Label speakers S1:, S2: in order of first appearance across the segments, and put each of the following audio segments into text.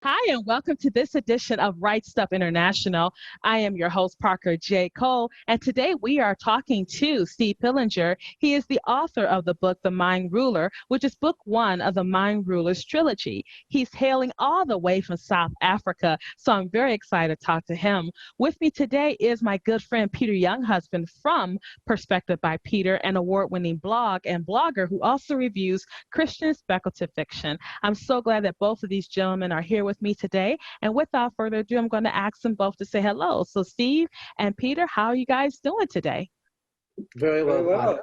S1: Hi, and welcome to this edition of Right Stuff International. I am your host, Parker J. Cole, and today we are talking to Steve Pillinger. He is the author of the book, The Mindruler, which is book one of the Mindrulers Trilogy. He's hailing all the way from South Africa, so I'm very excited to talk to him. With me today is my good friend, Peter Younghusband from Perspective by Peter, an award-winning blog and blogger who also reviews Christian speculative fiction. I'm so glad that both of these gentlemen are here with me today. And without further ado, I'm going to ask them both to say hello. So, Steve and Peter, how are you guys doing today?
S2: Very
S3: Very
S2: well.
S3: well.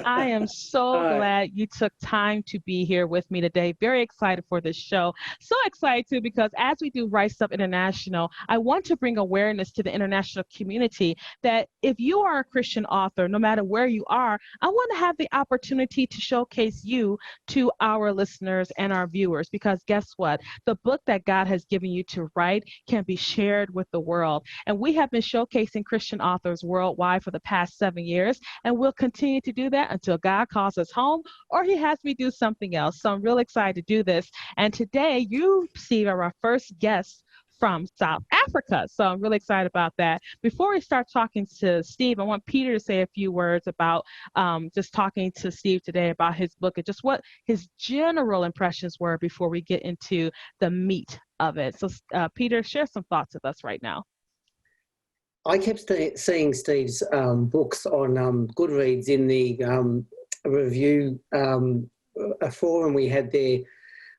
S1: I am so
S3: Hi.
S1: glad you took time to be here with me today. Very excited for this show. So excited too, because as we do Rise Up International, I want to bring awareness to the international community that if you are a Christian author, no matter where you are, I want to have the opportunity to showcase you to our listeners and our viewers. Because guess what? The book that God has given you to write can be shared with the world. And we have been showcasing Christian authors worldwide for the past 7 years, and we'll continue to do that until God calls us home or he has me do something else. So I'm real excited to do this. And today you, Steve, are our first guest from South Africa. So I'm really excited about that. Before we start talking to Steve, I want Peter to say a few words about just talking to Steve today about his book and just what his general impressions were before we get into the meat of it. So Peter, share some thoughts with us right now.
S2: I kept seeing Steve's books on Goodreads in the review a forum we had there,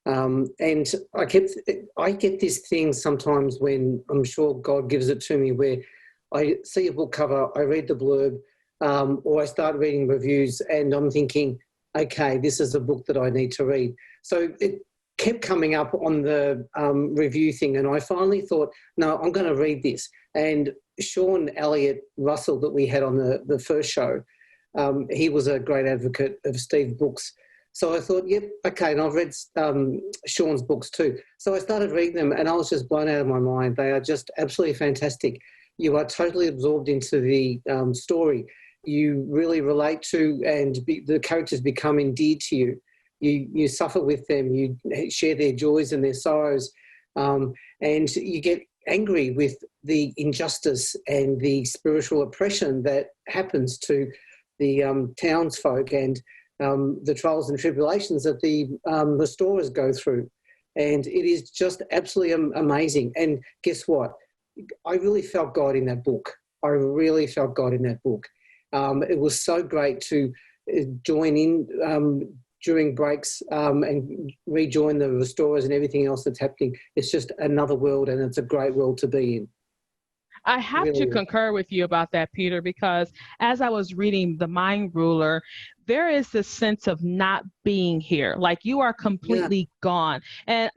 S2: and I get this thing sometimes when I'm sure God gives it to me, where I see a book cover, I read the blurb, or I start reading reviews, and I'm thinking, okay, this is a book that I need to read. So it kept coming up on the review thing, and I finally thought, no, I'm going to read this. And Sean Elliott Russell that we had on the first show, he was a great advocate of Steve's books. So I thought, yep, okay, and I've read Sean's books too. So I started reading them and I was just blown out of my mind. They are just absolutely fantastic. You are totally absorbed into the story. You really relate to and the characters become endeared to you. You suffer with them, you share their joys and their sorrows, and you get angry with the injustice and the spiritual oppression that happens to the townsfolk and the trials and tribulations that the restorers go through. And it is just absolutely amazing. And guess what? I really felt God in that book. I really felt God in that book. It was so great to join in during breaks and rejoin the restorers and everything else that's happening. It's just another world, and it's a great world to be in.
S1: I have to concur with you about that, Peter, because as I was reading The Mindruler, there is this sense of not being here, like you are completely gone. And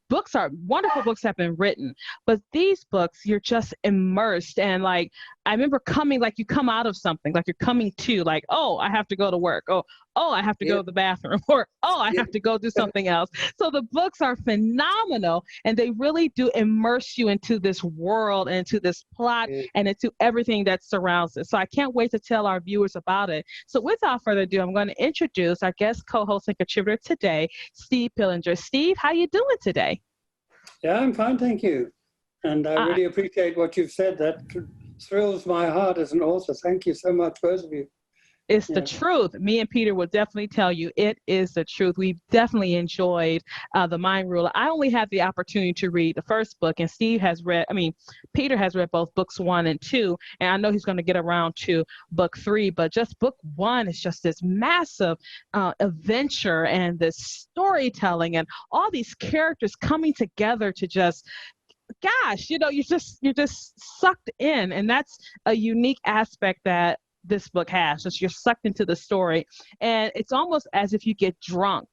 S1: books are wonderful, books have been written, but these books, you're just immersed. And like, I remember coming, like you come out of something, like you're coming to, like, oh, I have to go to work. Oh, I have to go to the bathroom, or, oh, I have to go do something else. So the books are phenomenal, and they really do immerse you into this world and into this plot and into everything that surrounds it. So I can't wait to tell our viewers about it. So without further ado, I'm going to introduce our guest co-host and contributor today, Steve Pillinger. Steve, how you doing today?
S3: Yeah, I'm fine, thank you. And I really appreciate what you've said. That thrills my heart as an author. Thank you so much, both of you.
S1: It's the truth. Me and Peter will definitely tell you it is the truth. We've definitely enjoyed The Mindruler. I only had the opportunity to read the first book, and Peter has read both books 1 and 2, and I know he's going to get around to book 3, but just book 1 is just this massive adventure and this storytelling and all these characters coming together to just, gosh, you're just sucked in, and that's a unique aspect that this book has. Just you're sucked into the story, and it's almost as if you get drunk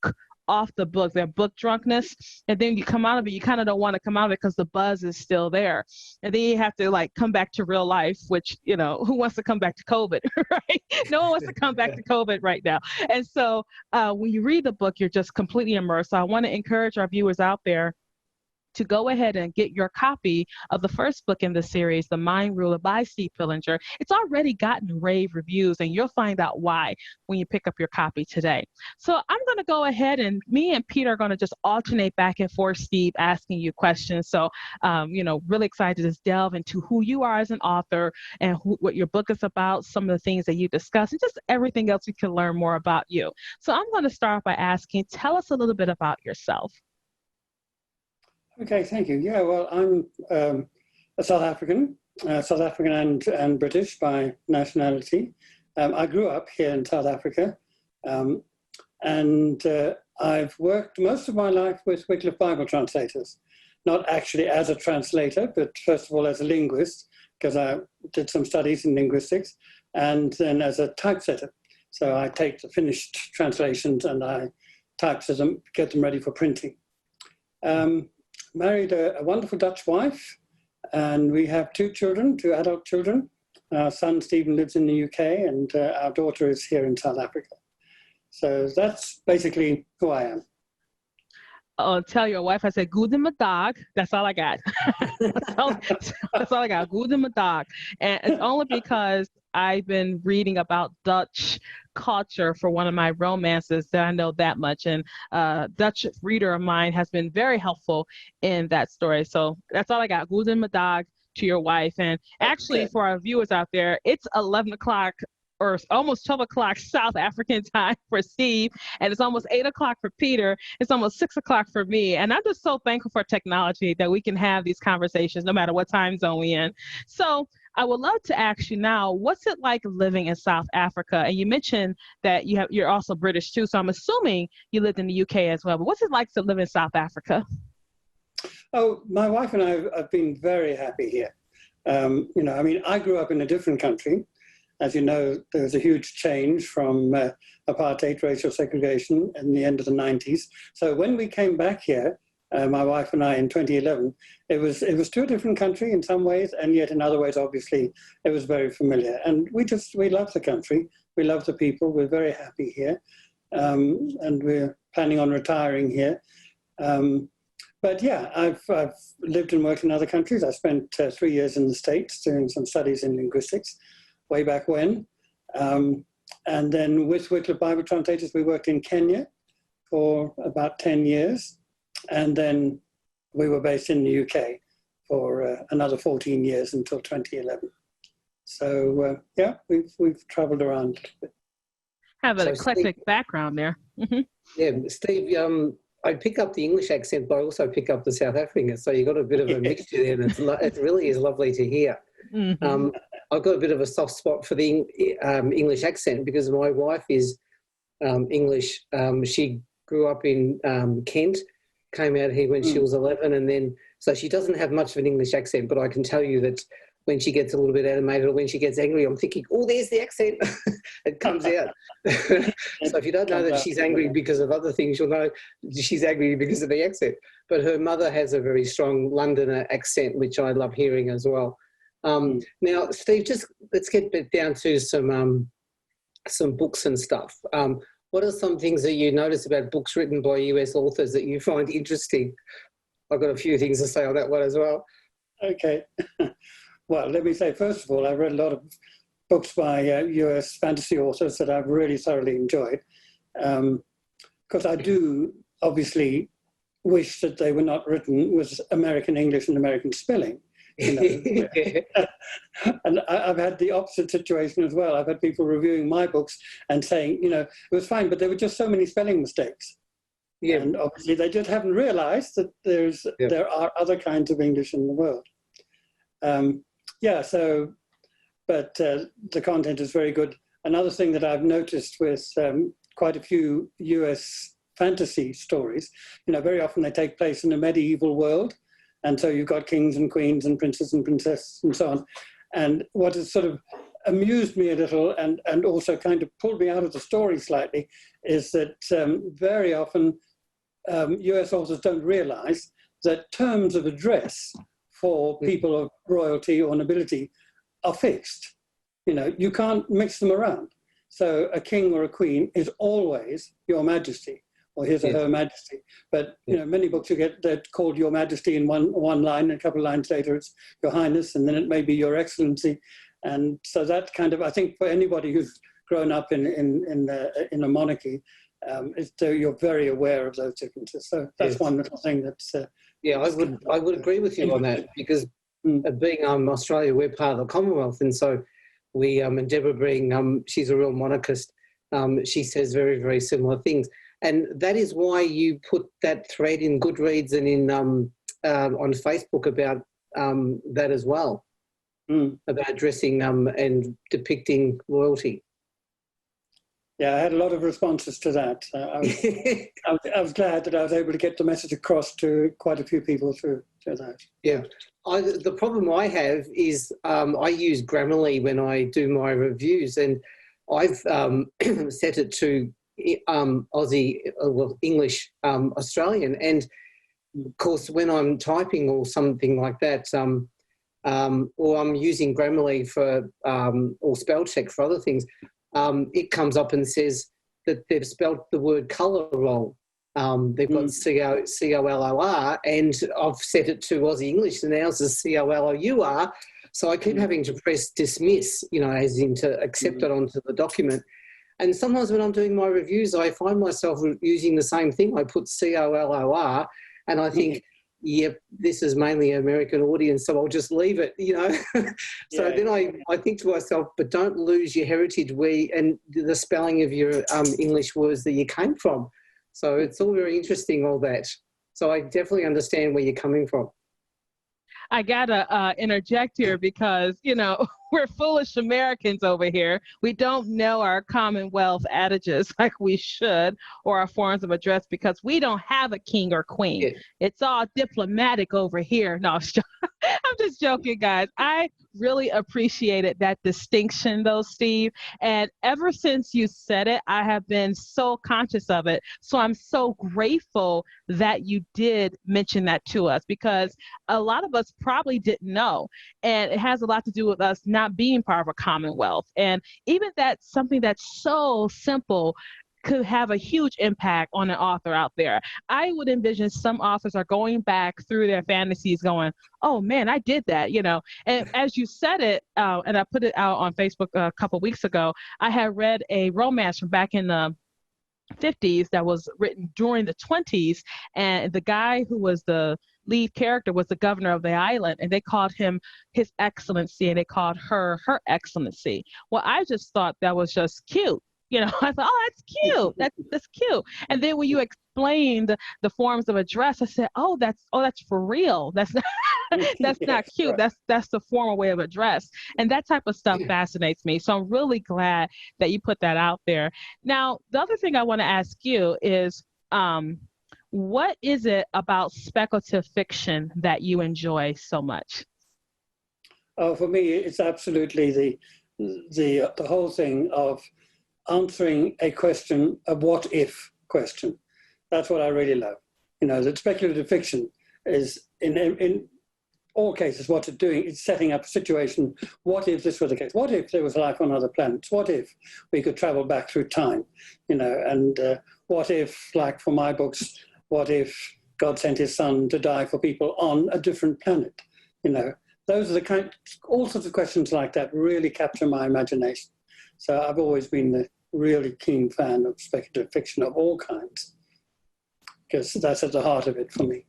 S1: off the book, their book drunkenness, and then you come out of it, you kind of don't want to come out of it because the buzz is still there, and then you have to like come back to real life, which who wants to come back to COVID, right? No one wants to come back to COVID right now. And so when you read the book, you're just completely immersed. So I want to encourage our viewers out there to go ahead and get your copy of the first book in the series, The Mindruler by Steve Pillinger. It's already gotten rave reviews, and you'll find out why when you pick up your copy today. So I'm going to go ahead, and me and Peter are going to just alternate back and forth, Steve, asking you questions. So, really excited to just delve into who you are as an author and what your book is about, some of the things that you discuss, and just everything else we can learn more about you. So I'm going to start by asking, tell us a little bit about yourself.
S3: Okay, thank you. Yeah, well, I'm a South African and British by nationality. I grew up here in South Africa, and I've worked most of my life with Wycliffe Bible translators, not actually as a translator, but first of all as a linguist, because I did some studies in linguistics, and then as a typesetter. So I take the finished translations and I typeset them, get them ready for printing. Married a wonderful Dutch wife, and we have two adult children. Our son Stephen lives in the UK, and our daughter is here in South Africa. So that's basically who I am.
S1: Tell your wife I said guten Mittag. That's all I got. that's all I got. Guten Mittag. And it's only because I've been reading about Dutch culture for one of my romances that I know that much. And Dutch reader of mine has been very helpful in that story. So that's all I got. Guten Mittag to your wife. And actually, for our viewers out there, it's 11 o'clock or almost 12 o'clock South African time for Steve, and it's almost 8 o'clock for Peter. It's almost 6 o'clock for me. And I'm just so thankful for technology that we can have these conversations no matter what time zone we're in. So I would love to ask you now, what's it like living in South Africa? And you mentioned that you're also British too, so I'm assuming you lived in the UK as well. But what's it like to live in South Africa?
S3: Oh, my wife and I have been very happy here. I grew up in a different country. As you know, there was a huge change from apartheid, racial segregation in the end of the 90s. So when we came back here, my wife and I in 2011, it was to a different country in some ways, and yet in other ways, obviously, it was very familiar. And we love the country. We love the people. We're very happy here. And we're planning on retiring here. But yeah, I've lived and worked in other countries. I spent 3 years in the States doing some studies in linguistics way back when. And then with Wycliffe Bible translators, we worked in Kenya for about 10 years. And then we were based in the UK for another 14 years until 2011. So yeah, we've traveled around a little bit.
S1: Have an eclectic background there. Mm-hmm.
S2: Yeah, Steve, I pick up the English accent, but I also pick up the South African. So you've got a bit of a mixture there, and it really is lovely to hear. Mm-hmm. I've got a bit of a soft spot for the English accent because my wife is English. She grew up in Kent, came out here when she was 11, and then so she doesn't have much of an English accent, but I can tell you that when she gets a little bit animated or when she gets angry, I'm thinking, oh, there's the accent. It comes out. So if you don't know that she's angry because of other things, you'll know she's angry because of the accent. But her mother has a very strong Londoner accent, which I love hearing as well. Now, Steve, just let's get down to some books and stuff. What are some things that you notice about books written by US authors that you find interesting? I've got a few things to say on that one as well.
S3: Okay. Well, let me say, first of all, I've read a lot of books by US fantasy authors that I've really thoroughly enjoyed. Because I do obviously wish that they were not written with American English and American spelling. You know. And I've had the opposite situation as well. I've had people reviewing my books and saying, you know, it was fine, but there were just so many spelling mistakes. Yeah. And obviously they just haven't realized that there are other kinds of English in the world. But the content is very good. Another thing that I've noticed with quite a few US fantasy stories, you know, very often they take place in a medieval world. And so you've got kings and queens and princes and princesses and so on. And what has sort of amused me a little and also kind of pulled me out of the story slightly is that very often US authors don't realize that terms of address for people of royalty or nobility are fixed. You know, you can't mix them around. So a king or a queen is always Your Majesty or here's a Her Majesty. But many books you get that called Your Majesty in one line, and a couple of lines later it's Your Highness, and then it may be Your Excellency. And so that kind of, I think, for anybody who's grown up in a monarchy, you're very aware of those differences. So that's one little thing that's.
S2: I would agree with you on that, because being Australia, we're part of the Commonwealth, and so we and Deborah being she's a real monarchist. She says very, very similar things, and that is why you put that thread in Goodreads and in on Facebook about that as well, about dressing and depicting royalty.
S3: Yeah, I had a lot of responses to that. I was glad that I was able to get the message across to quite a few people through that.
S2: Yeah. The problem I have is I use Grammarly when I do my reviews, and I've set it to English Australian. And, of course, when I'm typing or something like that, or I'm using Grammarly for or spell check for other things, it comes up and says that they've spelt the word colour wrong. They've got C-O-L-O-R, and I've set it to Aussie English, and now it's C-O-L-O-U-R. So I keep having to press dismiss, as in to accept it onto the document. And sometimes when I'm doing my reviews, I find myself using the same thing. I put C-O-L-O-R, and I think, yep, this is mainly an American audience, so I'll just leave it, So then I think to myself, but don't lose your heritage and the spelling of your English words that you came from. So it's all very interesting, all that. So I definitely understand where you're coming from.
S1: I gotta interject here because, we're foolish Americans over here. We don't know our Commonwealth adages like we should, or our forms of address, because we don't have a king or queen. Yeah. It's all diplomatic over here. No, I'm just joking, guys. I really appreciated that distinction, though, Steve. And ever since you said it, I have been so conscious of it. So I'm so grateful that you did mention that to us, because a lot of us probably didn't know. And it has a lot to do with us not being part of a Commonwealth. And even that's something that's so simple could have a huge impact on an author out there. I would envision some authors are going back through their fantasies going, oh man, I did that, And as you said it, and I put it out on Facebook a couple of weeks ago, I had read a romance from back in the 50s that was written during the 20s, and the guy who was the lead character was the governor of the island, and they called him His Excellency, and they called her Her Excellency. Well, I just thought that was just cute. I thought, oh, that's cute. That's cute. And then when you explained the forms of address, I said, oh, that's for real. That's not, that's not cute. That's the formal way of address. And that type of stuff fascinates me. So I'm really glad that you put that out there. Now, the other thing I want to ask you is, what is it about speculative fiction that you enjoy so much?
S3: Oh, for me, it's absolutely the whole thing of answering a question, a what if question. That's what I really love. That speculative fiction is in all cases what it's doing is setting up a situation. What if this were the case? What if there was life on other planets? What if we could travel back through time? And what if, like for my books, what if God sent his son to die for people on a different planet? Those are all sorts of questions like that really capture my imagination. So I've always been a really keen fan of speculative fiction of all kinds, because that's at the heart of it for me.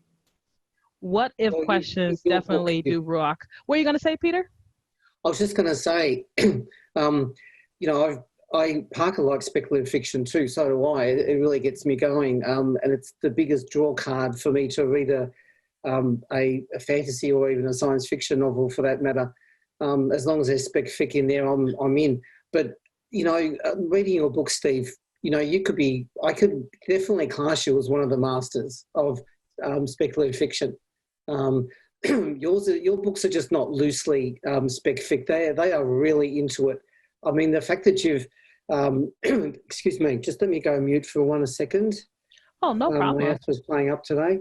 S1: What if questions definitely do rock. What are you going to say, Peter?
S2: I was just going to say, Parker likes speculative fiction too, so do I. It really gets me going, and it's the biggest draw card for me to read a fantasy or even a science fiction novel, for that matter. As long as there's spec fic in there, I'm in. But reading your book, Steve, I could definitely class you as one of the masters of speculative fiction. Your books are just not loosely spec fic. They are really into it. I mean, the fact that you've excuse me, just let me go mute for 1 second.
S1: Oh, no problem.
S2: My app was playing up today.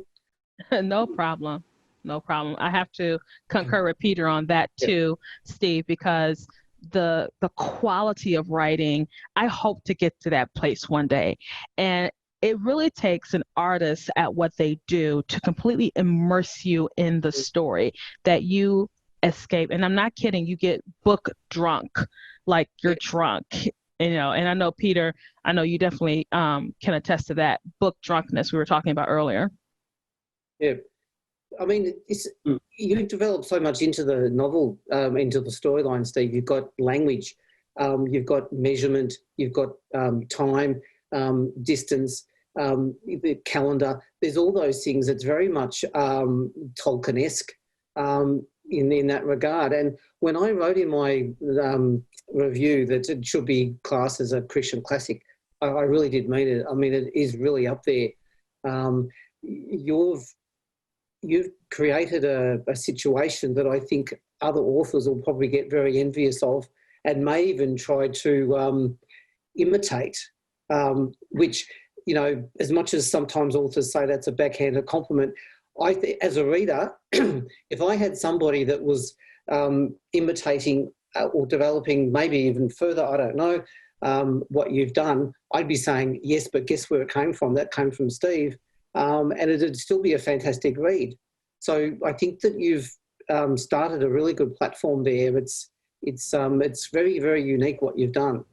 S1: No problem. I have to concur with Peter on that too, Steve, because the quality of writing, I hope to get to that place one day. And it really takes an artist at what they do to completely immerse you in the story that you escape. And I'm not kidding, you get book drunk, like you're drunk, and I know Peter, I know you definitely can attest to that book drunkenness we were talking about earlier.
S2: Yeah. I mean, you develop so much into the novel, into the storyline, Steve. You've got language, you've got measurement, you've got time, distance, the calendar. There's all those things. It's very much Tolkien-esque in that regard. And when I wrote in my review that it should be classed as a Christian classic, I really did mean it. I mean, it is really up there. You've created a situation that I think other authors will probably get very envious of and may even try to imitate, which, as much as sometimes authors say that's a backhanded compliment, as a reader, if I had somebody that was imitating or developing maybe even further, I don't know, what you've done, I'd be saying, yes, but guess where it came from? That came from Steve. And it'd still be a fantastic read. So I think that you've started a really good platform there. It's very, very unique what you've done.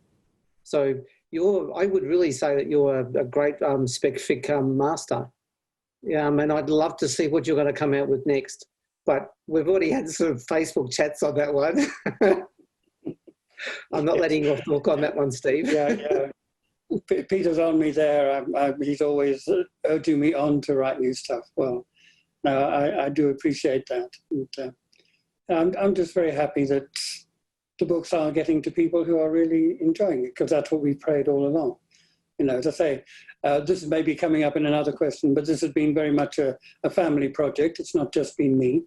S2: So I would really say that you're a great spec fic master. And I'd love to see what you're going to come out with next. But we've already had sort of Facebook chats on that one. I'm not letting you off the hook on that one, Steve.
S3: Yeah. Peter's on me there. He's always urging me on to write new stuff. Well, no, I do appreciate that. And, I'm just very happy that the books are getting to people who are really enjoying it, because that's what we prayed all along. As I say, this may be coming up in another question, but this has been very much a family project. It's not just been me.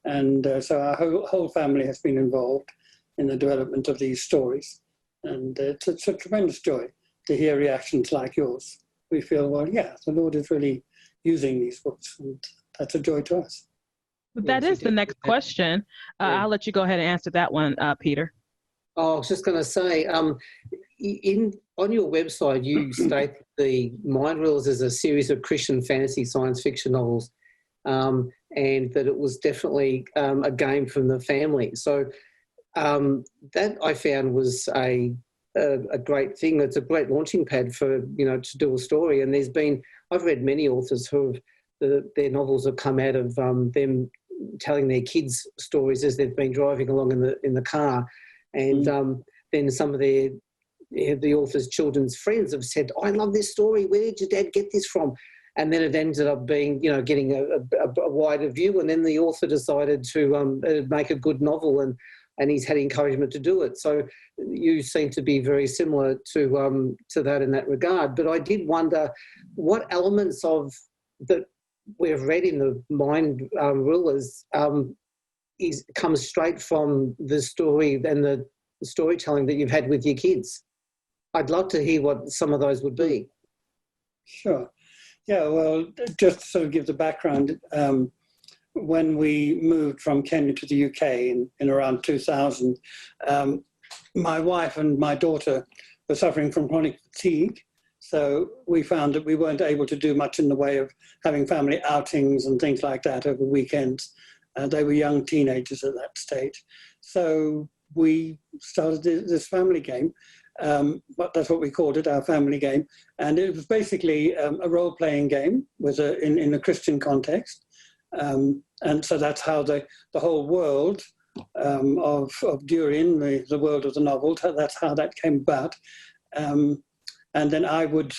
S3: And so our whole family has been involved in the development of these stories. And it's a tremendous joy to hear reactions like yours. We feel, well, yeah, the Lord is really using these books, and that's a joy to us.
S1: But that is the next question. I'll let you go ahead and answer that one, Peter.
S2: Oh, I was just going to say, on your website, you state the Mindrulers is a series of Christian fantasy science fiction novels, and that it was definitely a game from the family. So that I found was a great thing. It's a great launching pad for, to do a story. And I've read many authors who their novels have come out of them telling their kids stories as they've been driving along in the car. And then some of the author's children's friends have said, "I love this story. Where did your dad get this from?" And then it ended up being, getting a wider view. And then the author decided to make a good novel, and he's had encouragement to do it. So you seem to be very similar to that in that regard. But I did wonder what elements of that we've read in the Mindrulers comes straight from the story and the storytelling that you've had with your kids. I'd love to hear what some of those would be.
S3: Sure. Yeah, well, just to sort of give the background, when we moved from Kenya to the UK in around 2000, my wife and my daughter were suffering from chronic fatigue. So we found that we weren't able to do much in the way of having family outings and things like that over weekends. They were young teenagers at that stage. So we started this family game. But that's what we called it, our family game. And it was basically a role-playing game in a Christian context. And so that's how the whole world of Durian, the world of the novel, that's how that came about. And then I would,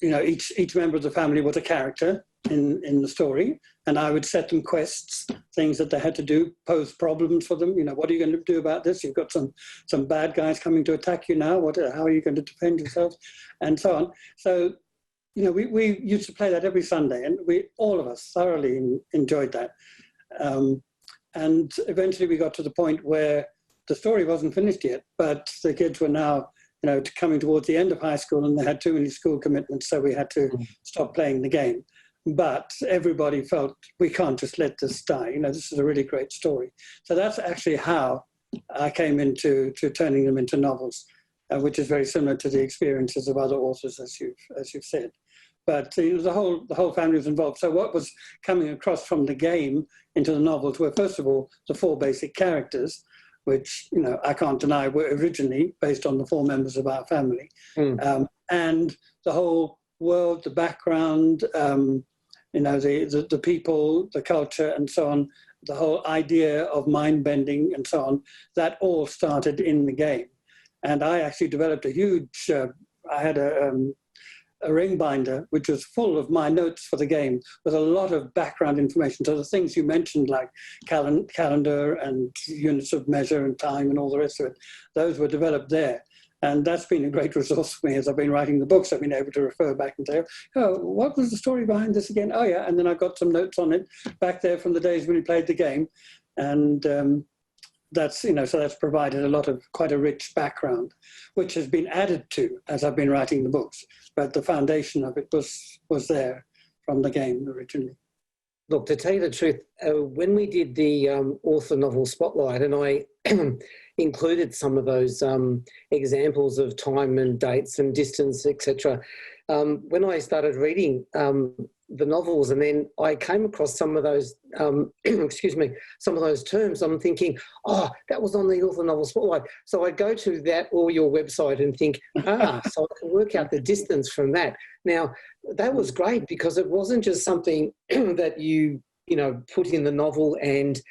S3: each member of the family was a character in the story, and I would set them quests, things that they had to do, pose problems for them. What are you going to do about this? You've got some bad guys coming to attack you now. How are you going to defend yourselves? And so on. So, we used to play that every Sunday, and all of us thoroughly enjoyed that. And eventually we got to the point where the story wasn't finished yet, but the kids were now, coming towards the end of high school, and they had too many school commitments, so we had to stop playing the game. But everybody felt we can't just let this die. This is a really great story. So that's actually how I came into turning them into novels, which is very similar to the experiences of other authors, as you've said. But the whole family was involved. So what was coming across from the game into the novels were, first of all, the 4 basic characters, which, I can't deny were originally based on the 4 members of our family. And the whole world, the background, the people, the culture, and so on, the whole idea of mind bending and so on, that all started in the game. And I actually developed a huge, I had a ring binder, which was full of my notes for the game, with a lot of background information. So the things you mentioned, like calendar and units of measure and time and all the rest of it, those were developed there. And that's been a great resource for me as I've been writing the books. I've been able to refer back and say, oh, what was the story behind this again? Oh, yeah. And then I've got some notes on it back there from the days when we played the game. And that's, so that's provided quite a rich background, which has been added to as I've been writing the books. But the foundation of it was there from the game originally.
S2: Look, to tell you the truth, when we did the author novel spotlight, and I included some of those examples of time and dates and distance, etc. When I started reading the novels, and then I came across some of those, some of those terms, I'm thinking, oh, that was on the author novel spotlight. So I'd go to that or your website and think, so I can work out the distance from that. Now, that was great because it wasn't just something that you put in the novel and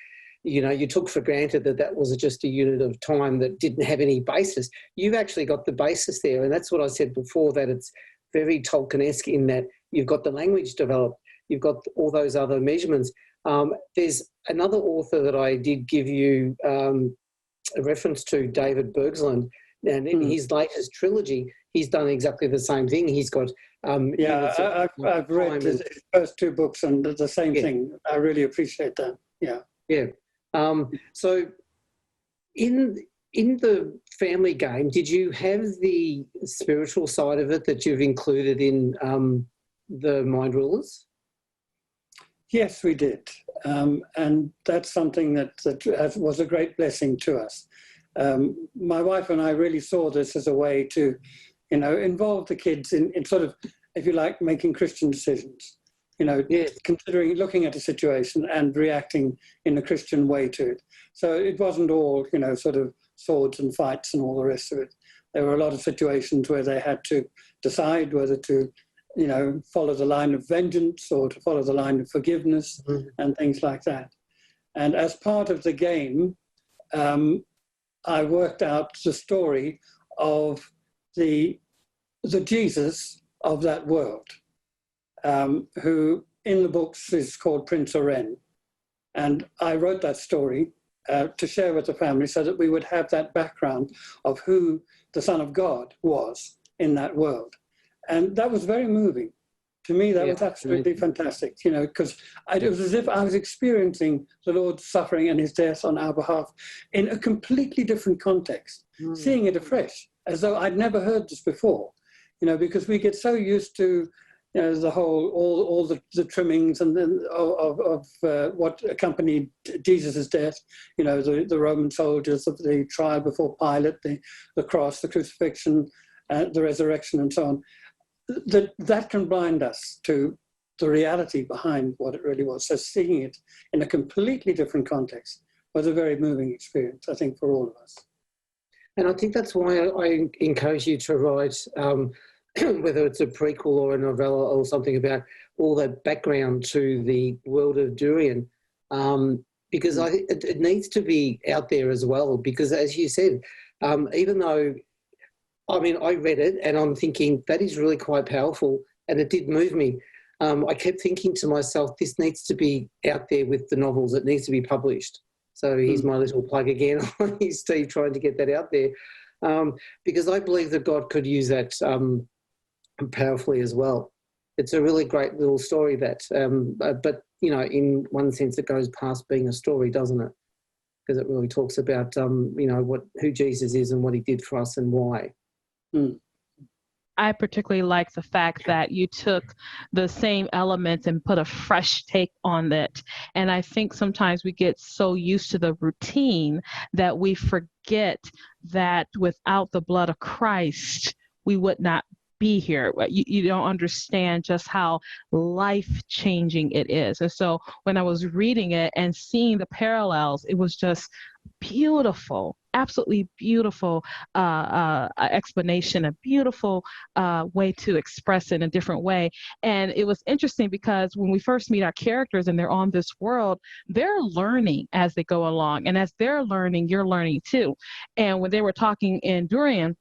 S2: you took for granted that was just a unit of time that didn't have any basis. You've actually got the basis there, and that's what I said before, that it's very Tolkien-esque in that you've got the language developed, you've got all those other measurements. There's another author that I did give you a reference to, David Bergsland, and in his latest trilogy, he's done exactly the same thing. He's got...
S3: I've read his first 2 books and the same thing. I really appreciate that. Yeah. So in the family game, did you have the spiritual side of it that you've included in the Mindrulers? Yes, we did. And that's something that was a great blessing to us. My wife and I really saw this as a way to, involve the kids in sort of, if you like, making Christian decisions. Considering, looking at a situation and reacting in a Christian way to it. So it wasn't all, sort of swords and fights and all the rest of it. There were a lot of situations where they had to decide whether to, follow the line of vengeance or to follow the line of forgiveness and things like that. And as part of the game, I worked out the story of the Jesus of that world. Who in the books is called Prince Oren. And I wrote that story to share with the family so that we would have that background of who the Son of God was in that world. And that was very moving. To me, that was absolutely fantastic, because it was as if I was experiencing the Lord's suffering and his death on our behalf in a completely different context, seeing it afresh, as though I'd never heard this before, because we get so used to the whole, all the trimmings and then of what accompanied Jesus' death, the Roman soldiers of the trial before Pilate, the cross, the crucifixion, the resurrection, and so on. That can blind us to the reality behind what it really was. So seeing it in a completely different context was a very moving experience, I think, for all of us.
S2: And I think that's why I encourage you to write, whether it's a prequel or a novella or something, about all that background to the world of Durian, because I think it needs to be out there as well, because as you said, even though, I read it and I'm thinking that is really quite powerful and it did move me. I kept thinking to myself, this needs to be out there with the novels. It needs to be published. So here's my little plug again. Here's Steve trying to get that out there, because I believe that God could use that powerfully as well. It's a really great little story that, but in one sense it goes past being a story, doesn't it? Because it really talks about, who Jesus is and what he did for us and why.
S1: I particularly like the fact that you took the same elements and put a fresh take on it. And I think sometimes we get so used to the routine that we forget that without the blood of Christ, we would not be here. You don't understand just how life-changing it is. And so when I was reading it and seeing the parallels, it was just beautiful, absolutely beautiful explanation, a beautiful way to express it in a different way. And it was interesting because when we first meet our characters and they're on this world, they're learning as they go along. And as they're learning, you're learning too. And when they were talking in Durian,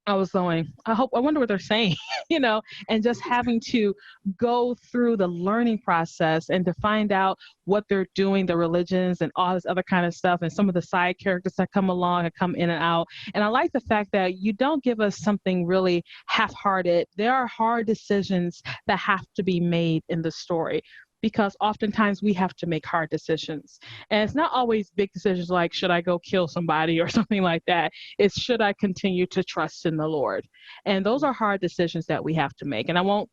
S1: I was going, I wonder what they're saying, and just having to go through the learning process and to find out what they're doing, the religions and all this other kind of stuff, and some of the side characters that come along and come in and out. And I like the fact that you don't give us something really half-hearted. There are hard decisions that have to be made in the story, because oftentimes we have to make hard decisions. And it's not always big decisions like, should I go kill somebody or something like that? It's, should I continue to trust in the Lord? And those are hard decisions that we have to make. And I won't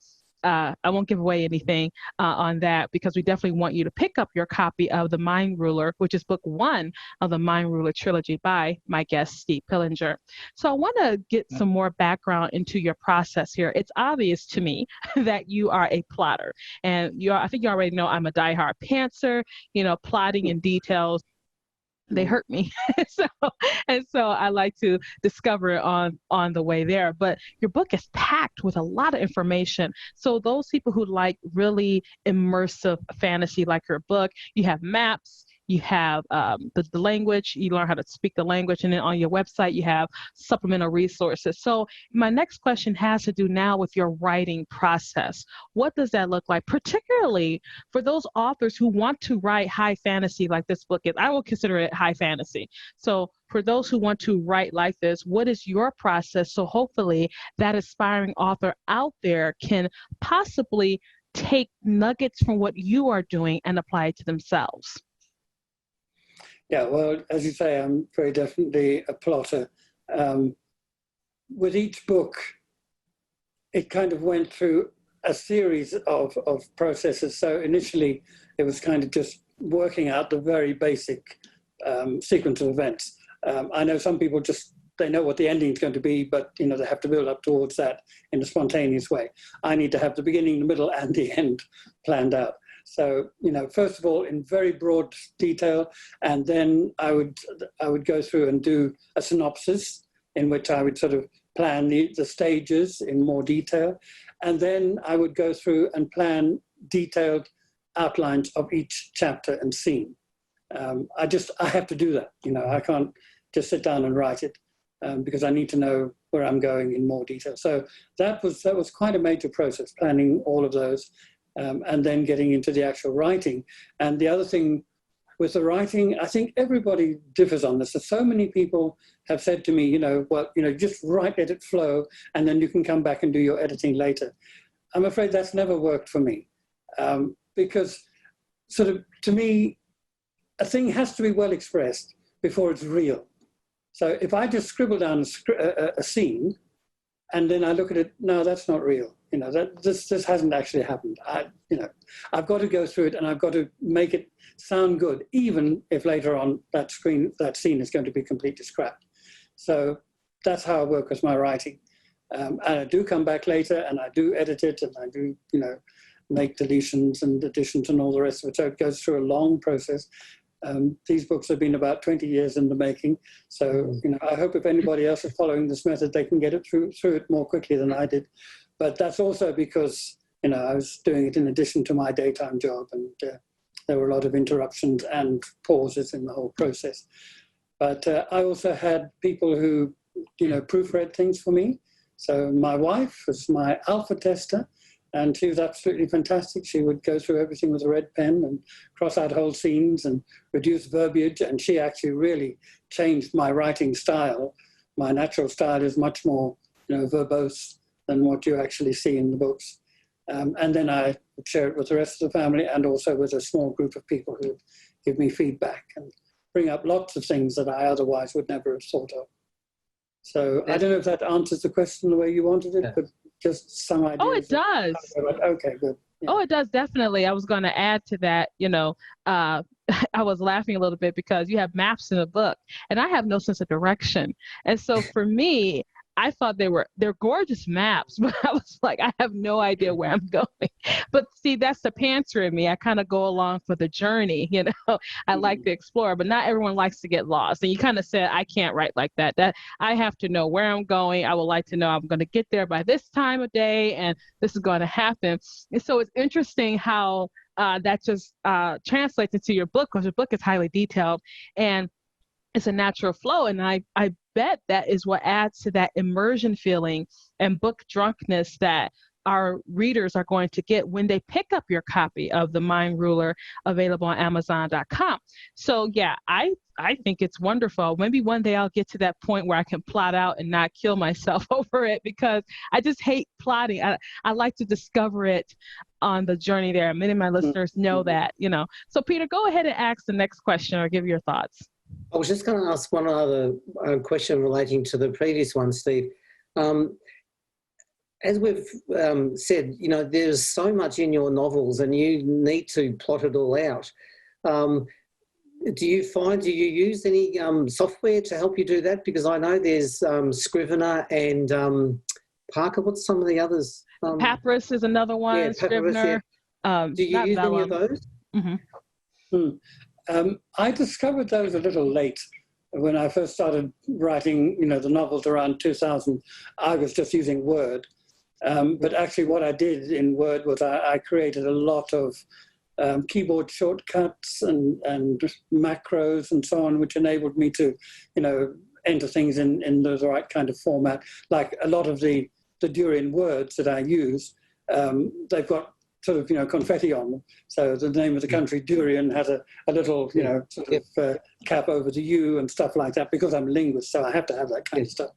S1: give away anything on that, because we definitely want you to pick up your copy of The Mindruler, which is book 1 of the Mindruler trilogy by my guest, Steve Pillinger. So I want to get some more background into your process here. It's obvious to me that you are a plotter, and I think you already know I'm a diehard pantser, plotting and details. They hurt me. so I like to discover it on the way there. But your book is packed with a lot of information. So those people who like really immersive fantasy, like your book, you have maps, you have the language, you learn how to speak the language, and then on your website, you have supplemental resources. So my next question has to do now with your writing process. What does that look like, particularly for those authors who want to write high fantasy like this book is? I will consider it high fantasy. So for those who want to write like this, what is your process? So hopefully that aspiring author out there can possibly take nuggets from what you are doing and apply it to themselves.
S3: Yeah, well, as you say, I'm very definitely a plotter. With each book, it kind of went through a series of processes. So initially, it was kind of just working out the very basic sequence of events. I know some people they know what the ending is going to be, but they have to build up towards that in a spontaneous way. I need to have the beginning, the middle, and the end planned out. So, first of all, in very broad detail, and then I would go through and do a synopsis in which I would sort of plan the stages in more detail. And then I would go through and plan detailed outlines of each chapter and scene. I have to do that. I can't just sit down and write it because I need to know where I'm going in more detail. So that was quite a major process, planning all of those. And then getting into the actual writing. And the other thing with the writing, I think everybody differs on this. So many people have said to me, just write, let it flow, and then you can come back and do your editing later. I'm afraid that's never worked for me, because sort of, to me, a thing has to be well expressed before it's real. So if I just scribble down a scene, and then I look at it, no, that's not real. This hasn't actually happened. I've got to go through it, and I've got to make it sound good, even if later on that scene is going to be completely scrapped. So that's how I work with my writing. And I do come back later, and I do edit it, and I do, make deletions and additions and all the rest of it. So it goes through a long process. These books have been about 20 years in the making. So, I hope if anybody else is following this method, they can get it through it more quickly than I did. But that's also because, I was doing it in addition to my daytime job, and there were a lot of interruptions and pauses in the whole process. But I also had people who, proofread things for me. So my wife was my alpha tester, and she was absolutely fantastic. She would go through everything with a red pen and cross out whole scenes and reduce verbiage. And she actually really changed my writing style. My natural style is much more, verbose than what you actually see in the books. And then I would share it with the rest of the family, and also with a small group of people who give me feedback and bring up lots of things that I otherwise would never have thought of. So I don't know if that answers the question the way you wanted it, but just some ideas.
S1: Oh, it does.
S3: Okay, good. Yeah.
S1: Oh, it does, definitely. I was going to add to that, I was laughing a little bit because you have maps in the book, and I have no sense of direction. And so for me, I thought they're gorgeous maps, but I was like, I have no idea where I'm going. But see, that's the pantser in me. I kind of go along for the journey, you know. I like to explore, but not everyone likes to get lost. And you kind of said, I can't write like that. That I have to know where I'm going. I would like to know I'm going to get there by this time of day, and this is going to happen. And so it's interesting how that just translates into your book, because your book is highly detailed and it's a natural flow. And I bet that is what adds to that immersion feeling and book drunkenness that our readers are going to get when they pick up your copy of the Mindruler, available on Amazon.com. So yeah, I think it's wonderful. Maybe one day I'll get to that point where I can plot out and not kill myself over it, because I just hate plotting. I like to discover it on the journey there. Many of my listeners know that, you know. So Peter, go ahead and ask the next question or give your thoughts.
S2: I was just going to ask one other question relating to the previous one, Steve. As we've said, you know, there's so much in your novels and you need to plot it all out. Do you use any software to help you do that? Because I know there's Scrivener and Parker. What's some of the others?
S1: Papyrus is another one.
S2: Yeah,
S1: Scrivener.
S2: Yeah. Do you use any of those?
S1: Mm-hmm.
S3: I discovered those a little late. When I first started writing, you know, the novels around 2000, I was just using Word. But actually what I did in Word was I created a lot of keyboard shortcuts and macros and so on, which enabled me to, you know, enter things in the right kind of format. Like a lot of the Durian words that I use, they've got sort of, you know, confetti on them. So the name of the country, Durian, has a little, you know, sort of cap over the U and stuff like that, because I'm a linguist, so I have to have that kind of stuff.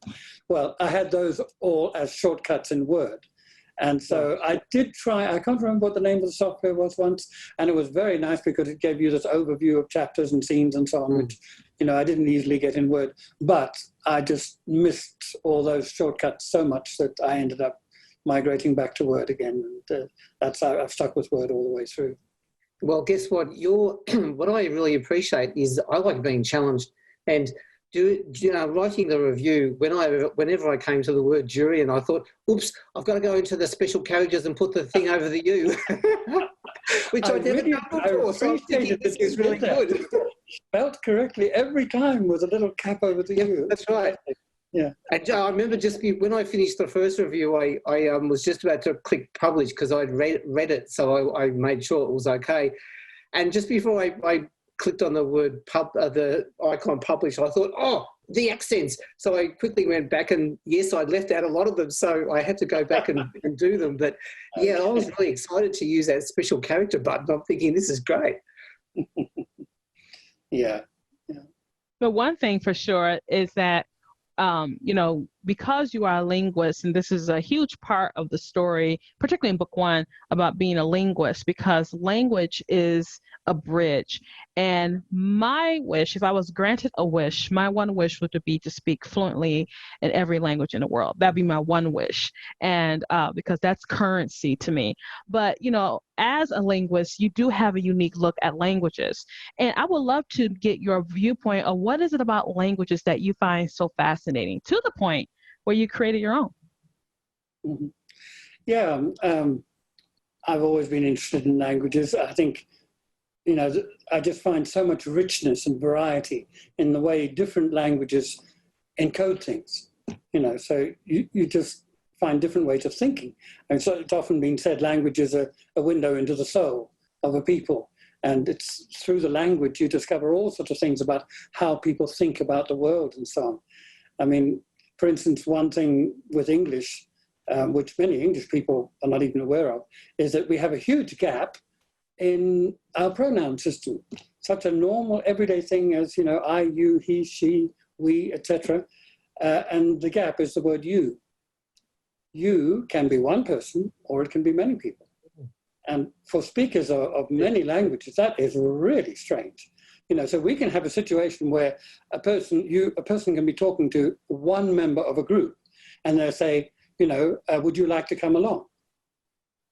S3: Well, I had those all as shortcuts in Word. And so I did try, I can't remember what the name of the software was once, and it was very nice because it gave you this overview of chapters and scenes and so on, which, you know, I didn't easily get in Word. But I just missed all those shortcuts so much that I ended up migrating back to Word again, and that's how I've stuck with Word all the way through.
S2: Well, guess what? What I really appreciate is I like being challenged, and you know, writing the review. Whenever I came to the word jury, and I thought, "Oops, I've got to go into the special carriages and put the thing over the U," which I'd never done before. So I was thinking this is really good.
S3: Spelt correctly every time with a little cap over the U.
S2: That's right.
S3: Yeah,
S2: and I remember when I finished the first review, I was just about to click publish because I'd read it, so I made sure it was okay. And just before I clicked on the word the icon publish, I thought, oh, the accents. So I quickly went back, and yes, I'd left out a lot of them, so I had to go back and do them. But yeah, I was really excited to use that special character button. I'm thinking this is great.
S3: Yeah.
S1: But one thing for sure is that you know, because you are a linguist, and this is a huge part of the story, particularly in book one, about being a linguist, because language is a bridge. And my wish, if I was granted a wish, my one wish would be to speak fluently in every language in the world. That'd be my one wish. And because that's currency to me. But, you know, as a linguist, you do have a unique look at languages. And I would love to get your viewpoint of what is it about languages that you find so fascinating, to the point where you created your own.
S3: Mm-hmm. Yeah, I've always been interested in languages. I think, you know, I just find so much richness and variety in the way different languages encode things, you know, so you just find different ways of thinking. And so it's often been said language is a window into the soul of a people. And it's through the language you discover all sorts of things about how people think about the world and so on. I mean, for instance, one thing with English, which many English people are not even aware of, is that we have a huge gap in our pronoun system. Such a normal everyday thing as, you know, I, you, he, she, we, etc. And the gap is the word you. You can be one person or it can be many people. And for speakers of many languages, that is really strange. You know, so we can have a situation where a person can be talking to one member of a group, and they'll say, you know, would you like to come along?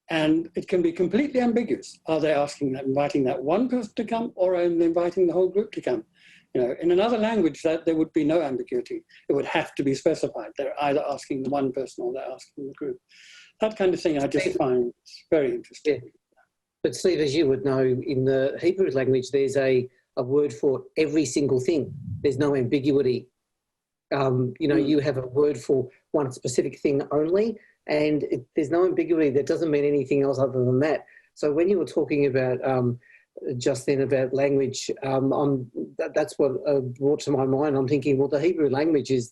S3: And it can be completely ambiguous. Are they inviting that one person to come, or are they inviting the whole group to come? You know, in another language, that there would be no ambiguity. It would have to be specified. They're either asking the one person or they're asking the group. That kind of thing I just find very interesting.
S2: Yeah. But Steve, as you would know, in the Hebrew language, there's a word for every single thing. There's no ambiguity. You have a word for one specific thing only, and there's no ambiguity. That doesn't mean anything else other than that. So when you were talking about just then about language, that's what brought to my mind. I'm thinking, well, the Hebrew language is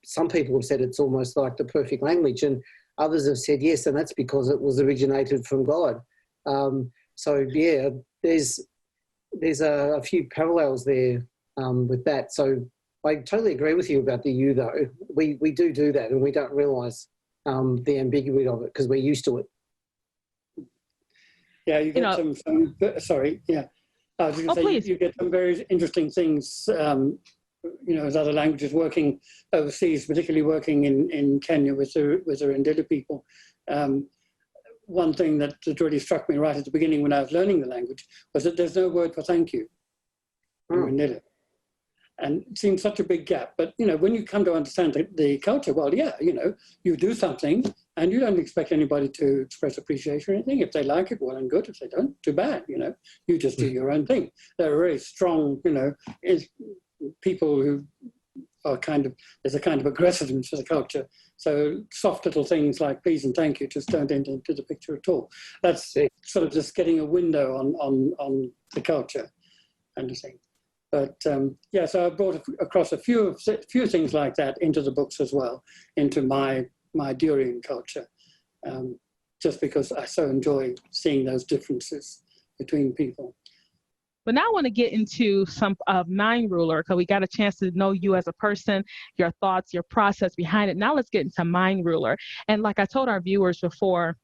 S2: some people have said it's almost like the perfect language, and others have said yes, and that's because it was originated from God. So yeah, there's a few parallels there with that. So I totally agree with you about the you, though. We do that, and we don't realise the ambiguity of it because we're used to it.
S3: Yeah, you get some sorry, yeah. I was going to say,
S1: please.
S3: you get some very interesting things, as other languages working overseas, particularly working in Kenya with the Ndili people. One thing that really struck me right at the beginning when I was learning the language was that there's no word for thank you in Ndili. And it seems such a big gap. But, when you come to understand the culture, well, yeah, you do something and you don't expect anybody to express appreciation or anything. If they like it, well and good. If they don't, too bad, You just do your own thing. There are very strong, people who are there's a kind of aggressiveness to the culture. So soft little things like please and thank you just don't enter into the picture at all. That's sort of just getting a window on the culture kind of thing. But so I brought across a few things like that into the books as well, into my Durian culture, just because I so enjoy seeing those differences between people.
S1: But now I want to get into some of Mindruler, because we got a chance to know you as a person, your thoughts, your process behind it. Now let's get into Mindruler. And like I told our viewers before,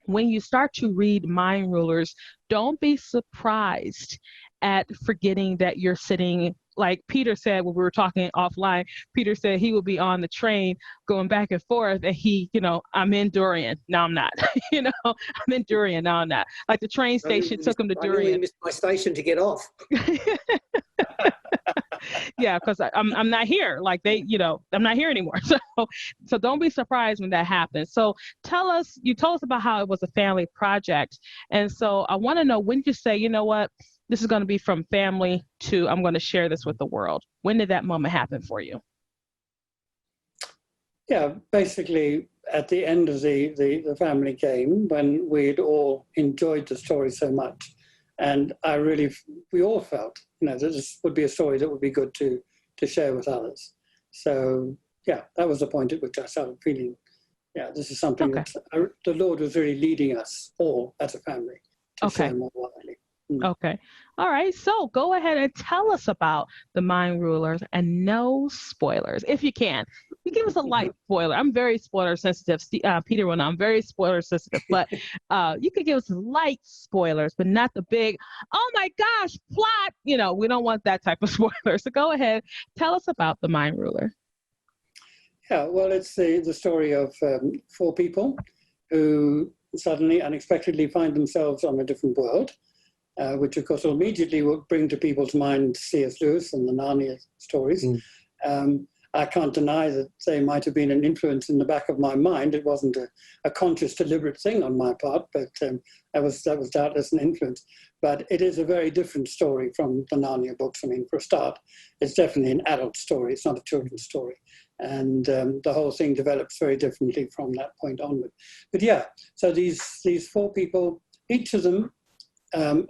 S1: when you start to read Mindrulers, don't be surprised at forgetting that you're sitting, like Peter said when we were talking offline, Peter said he would be on the train going back and forth and I'm in Durian. No, I'm not. I'm in Durian. No, I'm not. Like the train station took him to Durian.
S2: I really missed my station to get off.
S1: Yeah, because I'm not here. Like I'm not here anymore. So don't be surprised when that happens. So you told us about how it was a family project. And so I want to know, when did you say, you know what, this is going to be from family to I'm going to share this with the world? When did that moment happen for you?
S3: Yeah, basically at the end of the family game, when we'd all enjoyed the story so much. And we all felt, that this would be a story that would be good to share with others. So, yeah, that was the point at which I started feeling, this is something that the Lord was really leading us all as a family to share more widely.
S1: Okay. All right. So go ahead and tell us about the Mindrulers, and no spoilers, if you can. You give us a light spoiler. I'm very spoiler sensitive. Peter will know I'm very spoiler sensitive, but you could give us light spoilers, but not the big, oh my gosh, plot. We don't want that type of spoiler. So go ahead. Tell us about the Mindruler.
S3: Yeah, well, it's the story of 4 people who suddenly, unexpectedly find themselves on a different world. Which, of course, immediately will bring to people's mind C.S. Lewis and the Narnia stories. I can't deny that they might have been an influence in the back of my mind. It wasn't a conscious, deliberate thing on my part, but that was doubtless an influence. But it is a very different story from the Narnia books. I mean, for a start, it's definitely an adult story. It's not a children's story. And the whole thing develops very differently from that point onward. But yeah, so these 4 people, each of them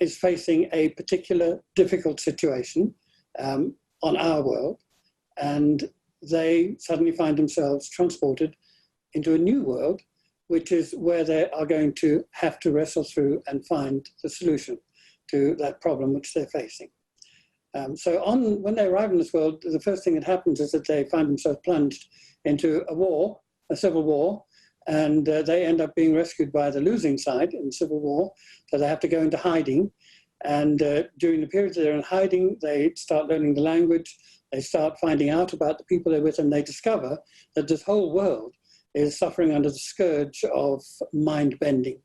S3: is facing a particular difficult situation on our world, and they suddenly find themselves transported into a new world, which is where they are going to have to wrestle through and find the solution to that problem which they're facing. So when they arrive in this world, the first thing that happens is that they find themselves plunged into a civil war, and they end up being rescued by the losing side in the civil war, so they have to go into hiding. And during the period that they're in hiding, they start learning the language, they start finding out about the people they're with, and they discover that this whole world is suffering under the scourge of mind bending.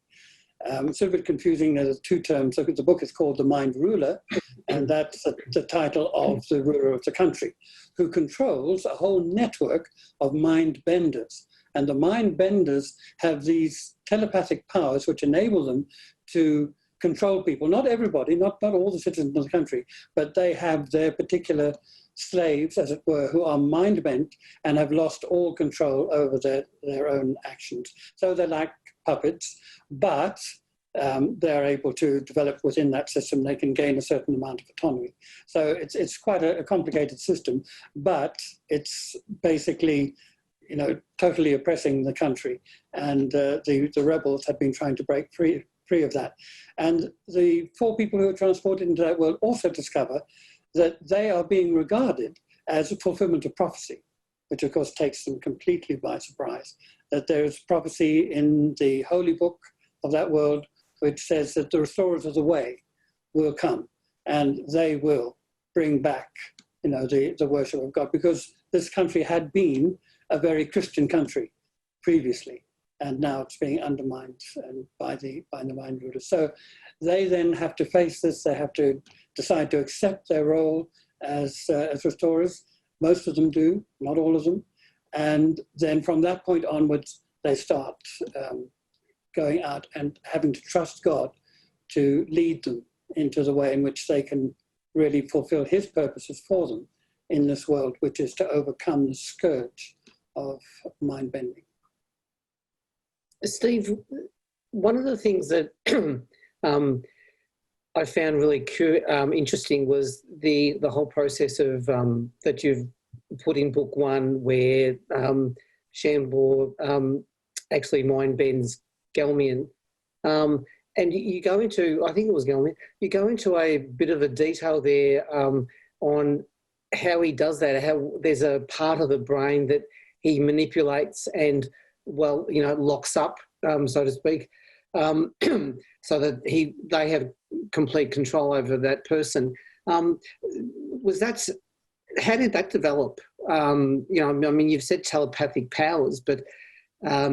S3: It's a bit confusing. There's two terms. So the book is called The Mindruler, and that's the title of the ruler of the country, who controls a whole network of Mindbenders. And the Mindbenders have these telepathic powers which enable them to control people. Not everybody, not all the citizens of the country, but they have their particular slaves, as it were, who are mind-bent and have lost all control over their own actions. So they're like puppets, but they're able to develop within that system. They can gain a certain amount of autonomy. So it's quite a complicated system, but it's basically, you know, totally oppressing the country. And the rebels have been trying to break free of that. And the 4 people who are transported into that world also discover that they are being regarded as a fulfillment of prophecy, which of course takes them completely by surprise. That there's prophecy in the holy book of that world which says that the restorers of the way will come and they will bring back, you know, the worship of God, because this country had been a very Christian country previously, and now it's being undermined by the Mindrulers. So they then have to face this. They have to decide to accept their role as restorers. Most of them do, not all of them. And then from that point onwards, they start going out and having to trust God to lead them into the way in which they can really fulfill his purposes for them in this world, which is to overcome the scourge of mind bending.
S2: Steve, one of the things that I found really interesting was the whole process of that you've put in book 1, where Shambor actually mind bends Gelmian. And you go into, I think it was Gelmian, you go into a bit of a detail there on how he does that, how there's a part of the brain that he manipulates and, well, you know, locks up, so to speak, so that they have complete control over that person. How did that develop? You know, I mean, you've said telepathic powers, but I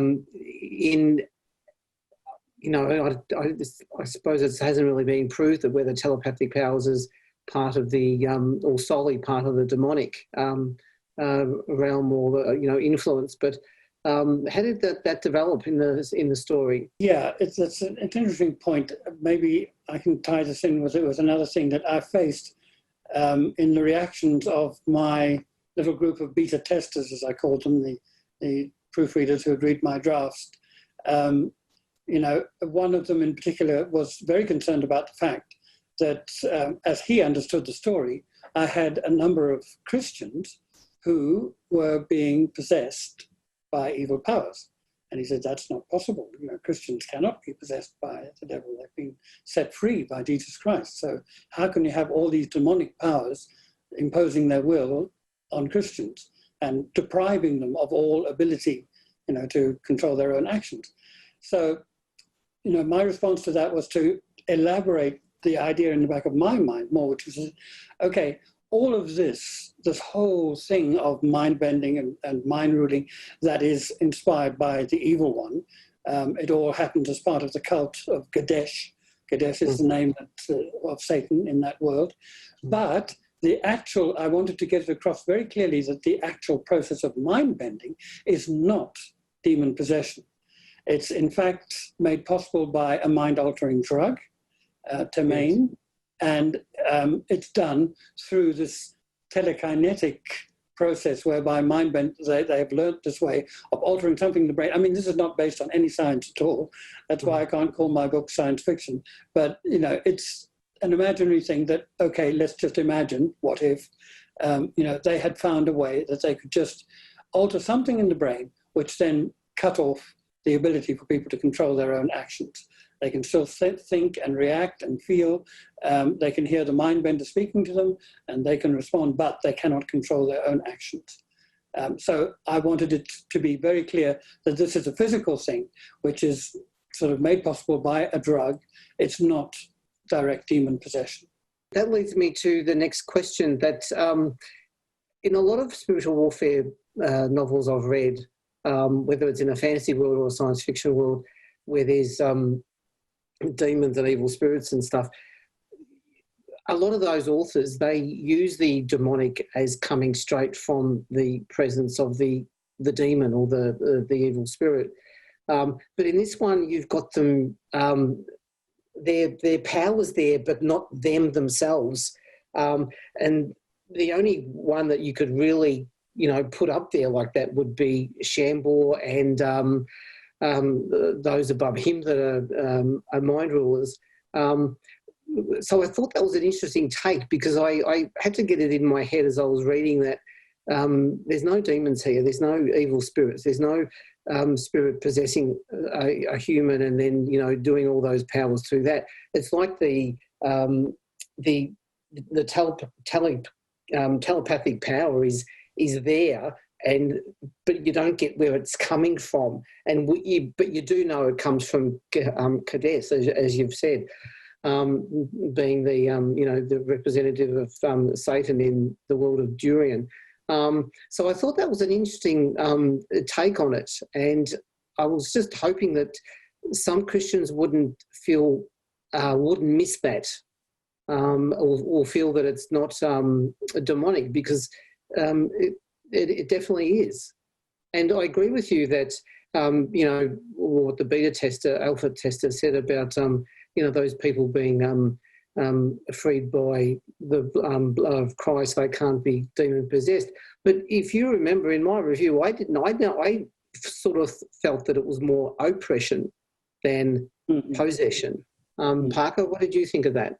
S2: suppose it hasn't really been proved that whether telepathic powers is part of the or solely part of the demonic realm or influence. But how did that develop in the story?
S3: Yeah, it's an interesting point. Maybe I can tie this in with another thing that I faced in the reactions of my little group of beta testers, as I called them, the proofreaders who would read my drafts. One of them in particular was very concerned about the fact that, as he understood the story, I had a number of Christians who were being possessed by evil powers. And he said, that's not possible. You know, Christians cannot be possessed by the devil. They've been set free by Jesus Christ. So how can you have all these demonic powers imposing their will on Christians and depriving them of all ability, to control their own actions? So, my response to that was to elaborate the idea in the back of my mind more, which was, okay, all of this whole thing of mind bending and mind ruling that is inspired by the evil one, it all happened as part of the cult of Gadesh. Gadesh is the name of Satan in that world. But I wanted to get it across very clearly that the actual process of mind bending is not demon possession. It's in fact made possible by a mind-altering drug, Temain, and it's done through this telekinetic process whereby mind bend, they have learnt this way of altering something in the brain. I mean, this is not based on any science at all. That's why I can't call my book science fiction. But, it's an imaginary thing that, okay, let's just imagine, what if, they had found a way that they could just alter something in the brain, which then cut off the ability for people to control their own actions. They can still think and react and feel. They can hear the mind bender speaking to them and they can respond, but they cannot control their own actions. So I wanted it to be very clear that this is a physical thing, which is sort of made possible by a drug. It's not direct demon possession.
S2: That leads me to the next question that in a lot of spiritual warfare novels I've read, whether it's in a fantasy world or a science fiction world, where there's demons and evil spirits and stuff, a lot of those authors, they use the demonic as coming straight from the presence of the demon or the evil spirit. But in this one, you've got them, their powers there, but not them themselves. And the only one that you could really, put up there like that would be Shambor and those above him that are Mindrulers. So I thought that was an interesting take, because I had to get it in my head as I was reading that there's no demons here, there's no evil spirits, there's no spirit possessing a human and then, doing all those powers through that. It's like the telepathic power is there, but you don't get where it's coming from, but you do know it comes from Kadesh, as you've said. Being the representative of Satan in the world of Durian. So I thought that was an interesting take on it, and I was just hoping that some Christians wouldn't miss that, or feel that it's not demonic, because it definitely is. And I agree with you that what the alpha tester said about those people being freed by the blood of Christ, they can't be demon possessed. But if you remember in my review, I sort of felt that it was more oppression than possession. Parker, what did you think of that?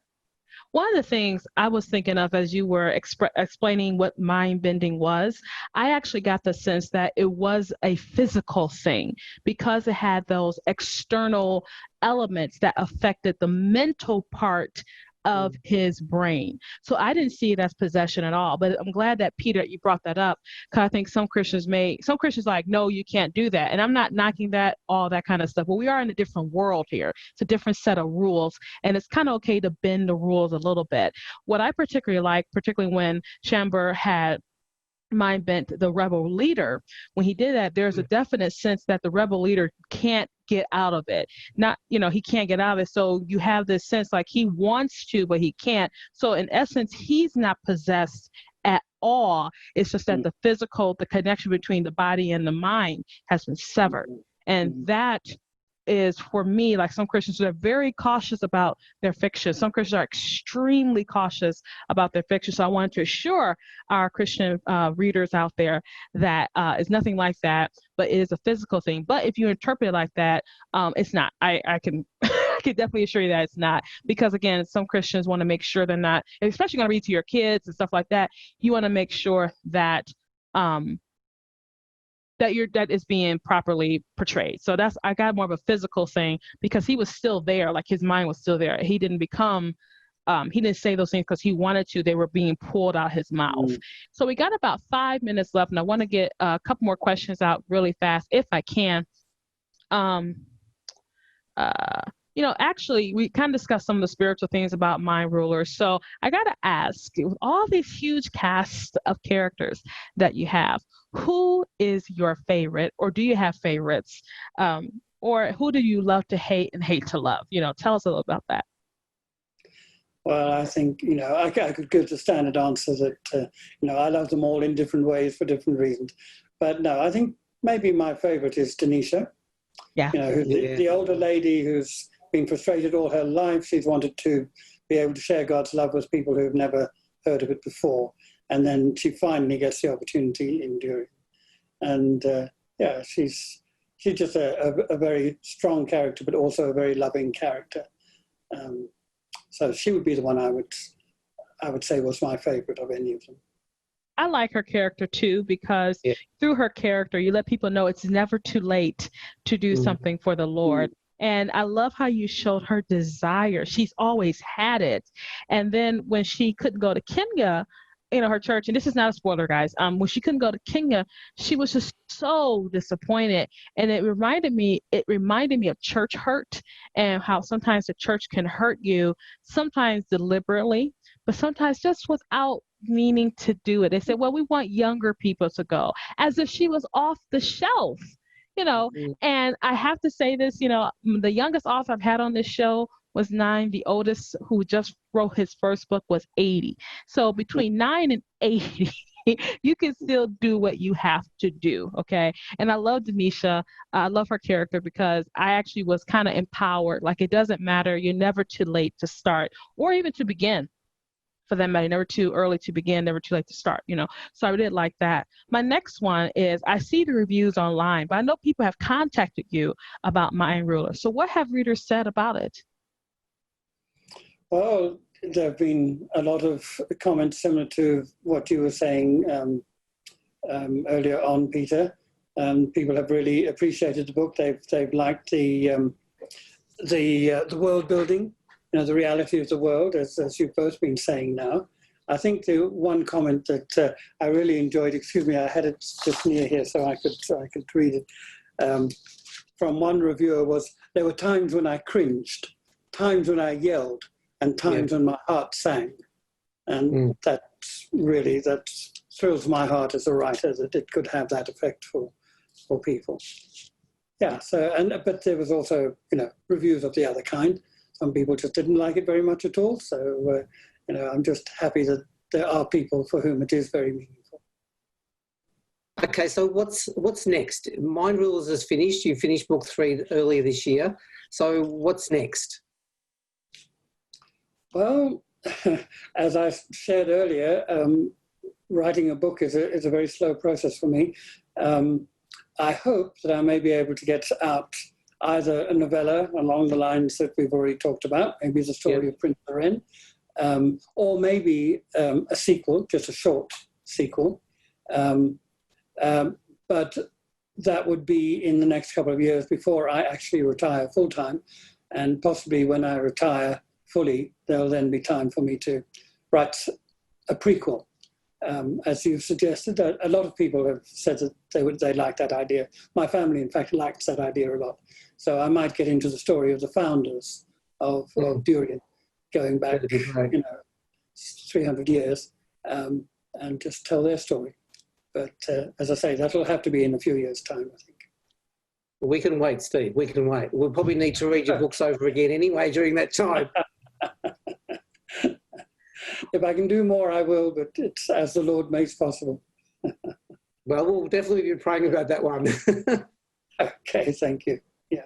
S1: One of the things I was thinking of as you were explaining what mind bending was, I actually got the sense that it was a physical thing, because it had those external elements that affected the mental part of his brain. So I didn't see it as possession at all. But I'm glad that, Peter, you brought that up, because I think some Christians like, no, you can't do that. And I'm not knocking that, all that kind of stuff. But we are in a different world here. It's a different set of rules. And it's kind of okay to bend the rules a little bit. What I particularly when Shambor had mind bent the rebel leader, when he did that, there's a definite sense that the rebel leader can't get out of it. He can't get out of it. So you have this sense like he wants to, but he can't. So in essence, he's not possessed at all. It's just that the connection between the body and the mind has been severed. And that is, for me, like some Christians are very cautious about their fiction. Some Christians are extremely cautious about their fiction. So I wanted to assure our Christian readers out there that it's nothing like that, but it is a physical thing. But if you interpret it like that, it's not. I can I can definitely assure you that it's not, because again, some Christians want to make sure they're not, especially going to read to your kids and stuff like that. You want to make sure that that is being properly portrayed. So I got more of a physical thing, because he was still there, like his mind was still there. He didn't he didn't say those things because he wanted to. They were being pulled out his mouth. So we got about 5 minutes left, and I want to get a couple more questions out really fast, if I can. Actually, we kind of discussed some of the spiritual things about Mindrulers. So I got to ask, with all these huge cast of characters that you have, who is your favorite, or do you have favorites? Or who do you love to hate and hate to love? Tell us a little about that.
S3: Well, I think, I could give the standard answer that, I love them all in different ways for different reasons. But no, I think maybe my favorite is Denisha.
S1: Yeah.
S3: Who's the older lady who's been frustrated all her life. She's wanted to be able to share God's love with people who've never heard of it before. And then she finally gets the opportunity in Durian. And she's just a very strong character, but also a very loving character. So she would be the one I would say was my favorite of any of them.
S1: I like her character too, because through her character, you let people know it's never too late to do something for the Lord. And I love how you showed her desire. She's always had it. And then when she couldn't go to Kenya, her church, and this is not a spoiler, guys, when she couldn't go to Kenya, she was just so disappointed. And it reminded me of church hurt, and how sometimes the church can hurt you, sometimes deliberately, but sometimes just without meaning to do it. They said, well, we want younger people to go, as if she was off the shelf. And I have to say this, the youngest author I've had on this show was 9. The oldest who just wrote his first book was 80. So between 9 and 80, you can still do what you have to do. Okay. And I love Denisha. I love her character because I actually was kind of empowered. Like, it doesn't matter. You're never too late to start or even to begin. For that matter, never too early to begin, never too late to start, So I did like that. My next one is, I see the reviews online, but I know people have contacted you about Mindruler. So what have readers said about it?
S3: Well, there have been a lot of comments similar to what you were saying earlier on, Peter. People have really appreciated the book. They've liked the world building, the reality of the world, as you've both been saying now. I think the one comment that I really enjoyed, excuse me, I had it just near here so I could read it, from one reviewer was, there were times when I cringed, times when I yelled, and times when my heart sang. And that thrills my heart as a writer, that it could have that effect for people. Yeah, but there was also, reviews of the other kind. Some people just didn't like it very much at all. So, I'm just happy that there are people for whom it is very meaningful.
S2: Okay, so what's next? Mindrulers is finished. You finished book 3 earlier this year. So what's next?
S3: Well, as I shared earlier, writing a book is a very slow process for me. I hope that I may be able to get out either a novella along the lines that we've already talked about, maybe the story of Prince Loren, or maybe a sequel, just a short sequel. But that would be in the next couple of years before I actually retire full-time. And possibly when I retire fully, there'll then be time for me to write a prequel. As you've suggested, a lot of people have said that they like that idea. My family, in fact, likes that idea a lot. So I might get into the story of the founders of Durian, going back, 300 years, and just tell their story. But as I say, that'll have to be in a few years' time, I think.
S2: We can wait, Steve. We can wait. We'll probably need to read your books over again anyway during that time.
S3: If I can do more, I will, but it's as the Lord makes possible.
S2: Well, we'll definitely be praying about that one.
S3: Okay, thank you. Yeah.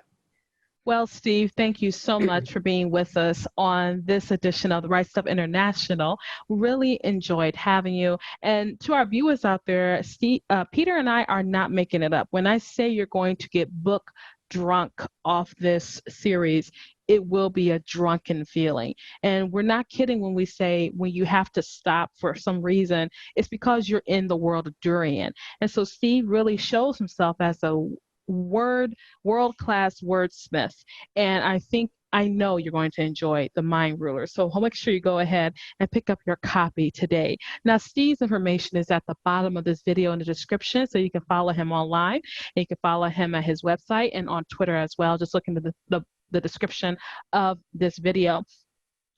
S1: Well, Steve, thank you so much for being with us on this edition of the Right Stuff International. Really enjoyed having you. And to our viewers out there, Steve, Peter and I are not making it up. When I say you're going to get book drunk off this series, it will be a drunken feeling. And we're not kidding when we say when you have to stop for some reason, it's because you're in the world of Durian. And so Steve really shows himself as a world-class wordsmith. And I know you're going to enjoy the Mindruler. So make sure you go ahead and pick up your copy today. Now, Steve's information is at the bottom of this video in the description, so you can follow him online, and you can follow him at his website and on Twitter as well. Just look into the description of this video.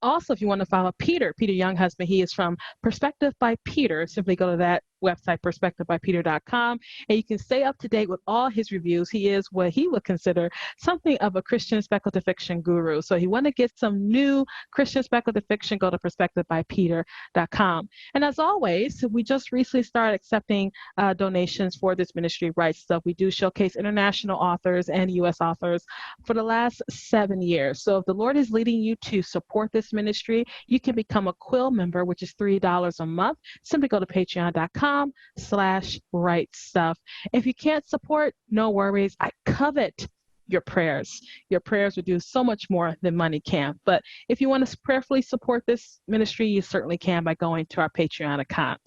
S1: Also, if you want to follow Peter Younghusband, he is from Perspective by Peter. Simply go to that website, perspectivebypeter.com, and you can stay up to date with all his reviews. He is what he would consider something of a Christian speculative fiction guru. So if you want to get some new Christian speculative fiction, go to perspectivebypeter.com. And as always, we just recently started accepting donations for this ministry, Right Stuff. We do showcase international authors and U.S. authors for the last 7 years. So if the Lord is leading you to support this ministry, you can become a Quill member, which is $3 a month. Simply go to patreon.com/rightstuff. If you can't support, no worries. I covet your prayers. Your prayers would do so much more than money can. But if you want to prayerfully support this ministry, you certainly can by going to our Patreon account.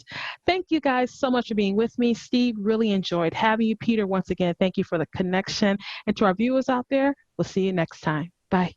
S1: Thank you guys so much for being with me. Steve, really enjoyed having you. Peter, once again, thank you for the connection. And to our viewers out there, we'll see you next time. Bye.